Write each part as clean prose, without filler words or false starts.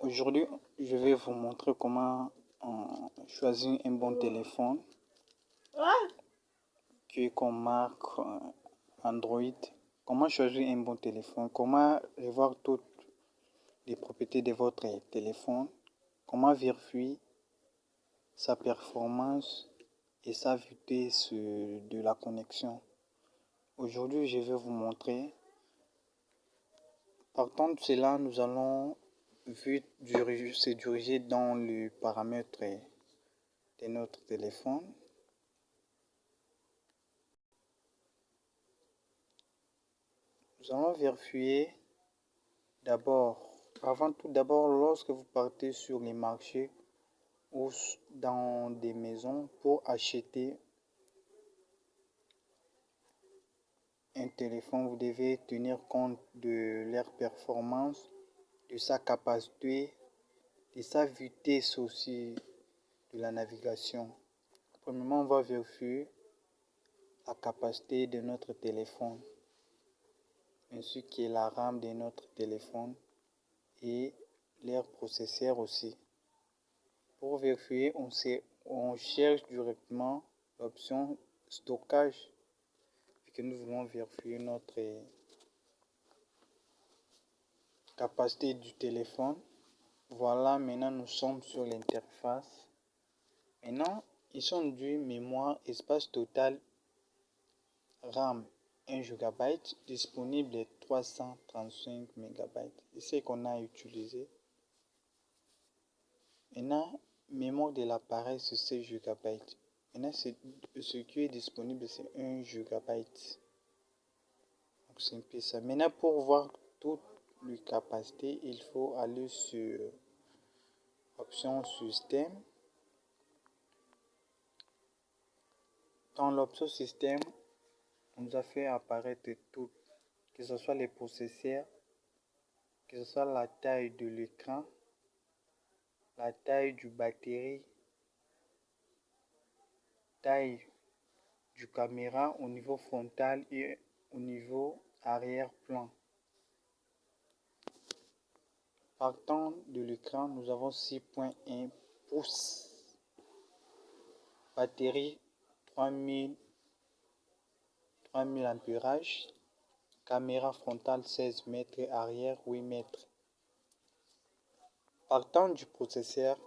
Aujourd'hui, je vais vous montrer comment choisir un bon téléphone qui est comme marque Android. Comment choisir un bon téléphone, comment revoir toutes les propriétés de votre téléphone, comment vérifier sa performance et sa vitesse de la connexion. Aujourd'hui, je vais vous montrer. Partant de cela, nous allons se diriger dans le paramètre de notre téléphone. Nous allons vérifier avant tout d'abord, lorsque vous partez sur les marchés ou dans des maisons pour acheter un téléphone, vous devez tenir compte de leur performance, de sa capacité, de sa vitesse aussi de la navigation. Premièrement, on va vérifier la capacité de notre téléphone, ainsi que la RAM de notre téléphone et leur processeur aussi. Pour vérifier, on cherche directement l'option stockage, puisque nous voulons vérifier notre capacité du téléphone. Voilà, maintenant nous sommes sur l'interface. Maintenant, ils sont du mémoire, espace total, RAM 1 GB, disponible 335 MB. C'est ce qu'on a utilisé. Maintenant, mémoire de l'appareil, c'est 16 GB. Maintenant, ce qui est disponible, c'est 1 GB. Donc, c'est un peu ça. Maintenant, pour voir toute les capacités, il faut aller sur option système. Dans l'option système, on nous a fait apparaître tout, que ce soit les processeurs, que ce soit la taille de l'écran, la taille du batterie, taille du caméra au niveau frontal et au niveau arrière-plan. Partant de l'écran, nous avons 6.1 pouces. Batterie 3000 ampérages. Caméra frontale 16 mètres et arrière 8 mètres. Partant du processeur,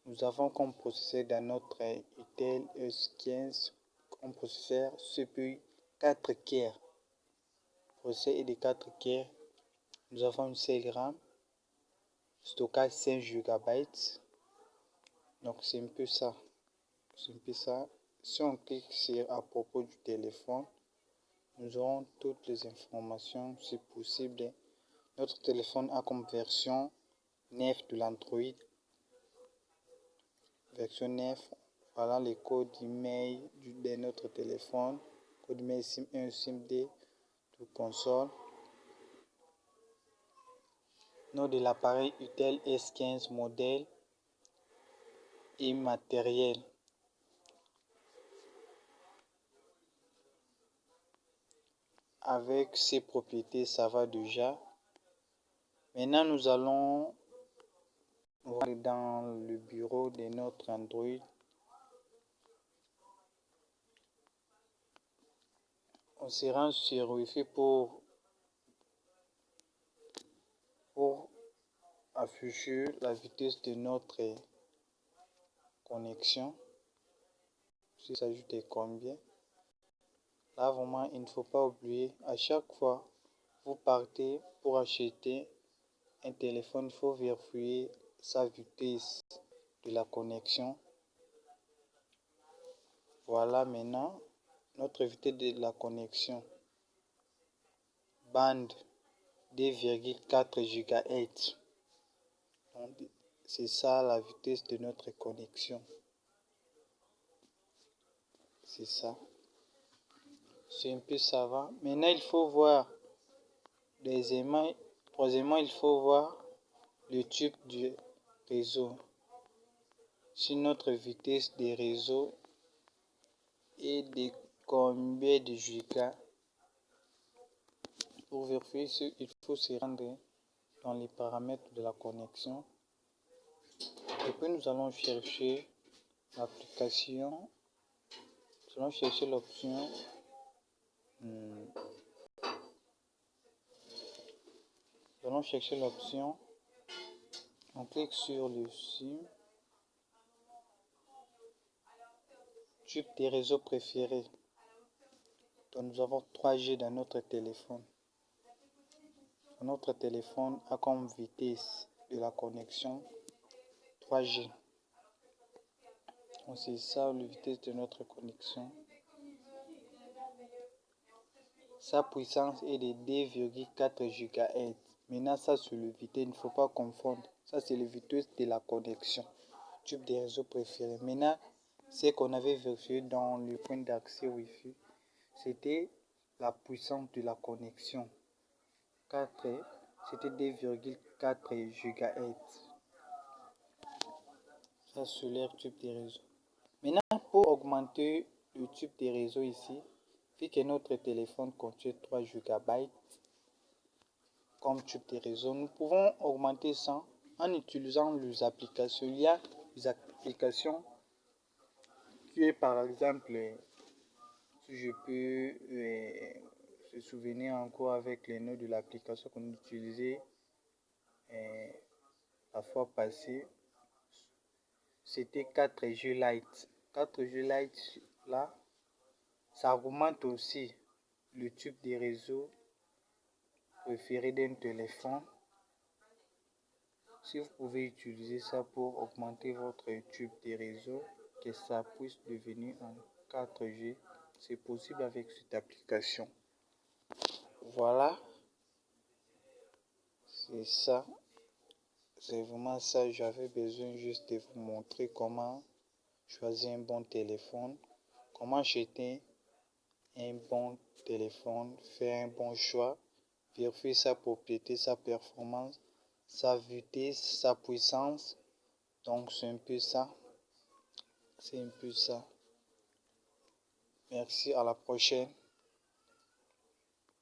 nous avons comme processeur dans notre Intel S15 comme processeur CPU 4 coeurs. Processeur est de 4 coeurs. Nous avons une seule RAM. Stockage 5 GB. Donc c'est un peu ça. Si on clique sur à propos du téléphone, nous aurons toutes les informations si possible. Notre téléphone a comme version 9 de l'Android. Version 9. Voilà les codes email de notre téléphone. Code email SIM1, SIM2, tout console. Nom de l'appareil Intel S15 modèle et matériel. Avec ses propriétés, ça va déjà. Maintenant, nous allons voir dans le bureau de notre Android. On se rend sur Wi-Fi pour afficher la vitesse de notre connexion. Il s'agit de combien. Là, vraiment, il ne faut pas oublier, à chaque fois vous partez pour acheter un téléphone, il faut vérifier sa vitesse de la connexion. Voilà maintenant notre vitesse de la connexion. Bande 2,4 GHz. C'est ça la vitesse de notre connexion. C'est ça. C'est un peu ça va. Maintenant, il faut voir. Troisièmement, il faut voir le type du réseau. Si notre vitesse de réseau est de combien de gigas. Pour vérifier, il faut se rendre dans les paramètres de la connexion. Et puis nous allons chercher l'application. Nous allons chercher l'option on clique sur le SIM, type des réseaux préférés. Donc nous avons 3G dans notre téléphone. Notre téléphone a comme vitesse de la connexion 3G. Donc c'est ça la vitesse de notre connexion. Sa puissance est de 2,4 GHz. Maintenant ça c'est le vitesse, il ne faut pas confondre. Ça c'est la vitesse de la connexion, type des réseaux préférés. Maintenant, ce qu'on avait vérifié dans le point d'accès Wi-Fi, c'était la puissance de la connexion. C'était 2,4 GHz. Ça c'est leur type de réseau. Maintenant, pour augmenter le type de réseau ici, vu que notre téléphone contient 3 GB comme type de réseau, nous pouvons augmenter ça en utilisant les applications. Il y a des applications qui est par exemple, si je peux se souvenir encore avec les noms de l'application qu'on utilisait la fois passée, c'était 4G Lite. 4G Lite là, ça augmente aussi le type de réseau préféré d'un téléphone. Si vous pouvez utiliser ça pour augmenter votre type de réseau, que ça puisse devenir en 4G, c'est possible avec cette application. Voilà, c'est ça. C'est vraiment ça, j'avais besoin juste de vous montrer comment choisir un bon téléphone, comment acheter un bon téléphone, faire un bon choix, vérifier sa propriété, sa performance, sa vitesse, sa puissance. Donc c'est un peu ça. Merci, à la prochaine.